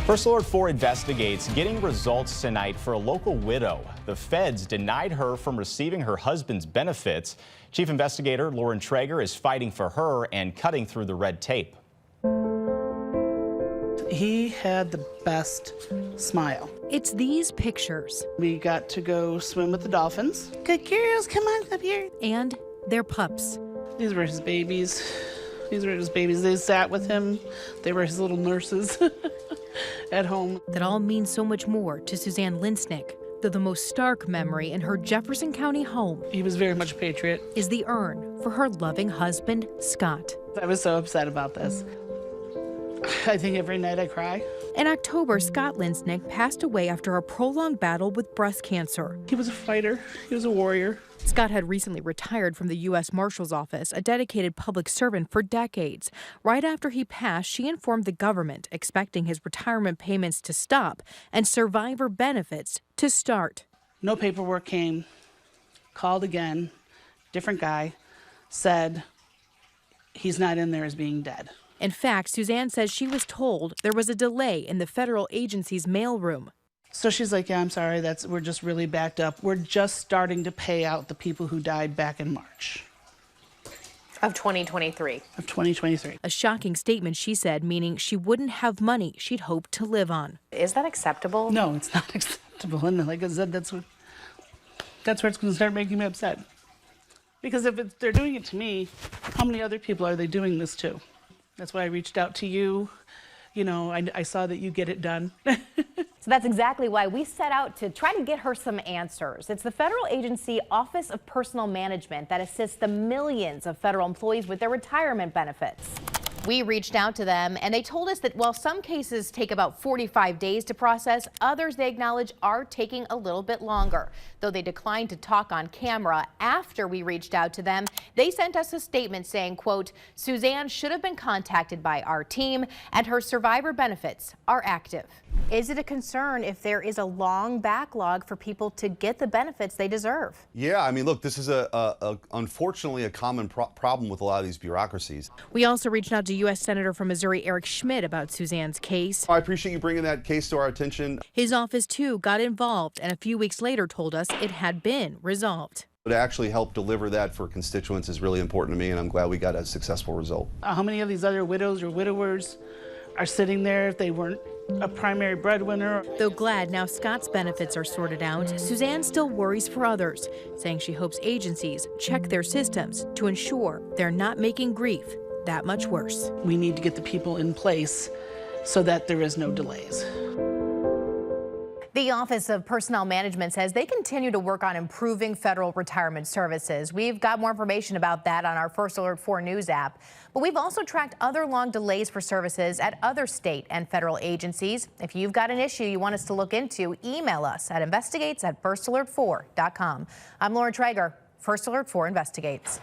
First Alert 4 investigates getting results tonight for a local widow. The feds denied her from receiving her husband's benefits. Chief Investigator Lauren Traeger is fighting for her and cutting through the red tape. He had the best smile. It's these pictures. We got to go swim with the dolphins. Good girls, come on up here. And their pups. These were his babies. They sat with him. They were his little nurses at home. That all means so much more to Suzanne Linsnick, though the most stark memory in her Jefferson County home He was very much a patriot. is the urn for her loving husband, Scott. I was so upset about this. I think every night I cry. In October, Scott Linsnick passed away after a prolonged battle with breast cancer. He was a fighter. He was a warrior. Scott had recently retired from the U.S. Marshal's Office, a dedicated public servant for decades. Right after he passed, she informed the government, expecting his retirement payments to stop and survivor benefits to start. No paperwork came. Called again. Different guy. Said he's not in there as being dead. In fact, Suzanne says she was told there was a delay in the federal agency's mailroom. So she's like, yeah, I'm sorry, we're just really backed up. We're just starting to pay out the people who died back in March. Of 2023. Of 2023. A shocking statement, she said, meaning she wouldn't have money she'd hoped to live on. Is that acceptable? No, it's not acceptable. And like I said, that's where it's going to start making me upset. Because if they're doing it to me, how many other people are they doing this to? That's why I reached out to you. You know, I saw that you get it done. So that's exactly why we set out to try to get her some answers. It's the federal agency Office of Personnel Management that assists the millions of federal employees with their retirement benefits. We reached out to them and they told us that while some cases take about 45 days to process, others they acknowledge are taking a little bit longer. Though they declined to talk on camera after we reached out to them, they sent us a statement saying, quote, Suzanne should have been contacted by our team and her survivor benefits are active. Is it a concern if there is a long backlog for people to get the benefits they deserve? Yeah, I mean, look, this is unfortunately a common problem with a lot of these bureaucracies. We also reached out to U.S. Senator from Missouri Eric Schmidt about Suzanne's case. I appreciate you bringing that case to our attention. His office, too, got involved and a few weeks later told us it had been resolved. To actually help deliver that for constituents is really important to me, and I'm glad we got a successful result. How many of these other widows or widowers are sitting there if they weren't a primary breadwinner? Though glad now Scott's benefits are sorted out, Suzanne still worries for others, saying she hopes agencies check their systems to ensure they're not making grief that much worse. We need to get the people in place so that there is no delays. The Office of Personnel Management says they continue to work on improving federal retirement services. We've got more information about that on our First Alert 4 News app. But we've also tracked other long delays for services at other state and federal agencies. If you've got an issue you want us to look into, email us at investigates@firstalert4.com. I'm Lauren Traeger, First Alert 4 Investigates.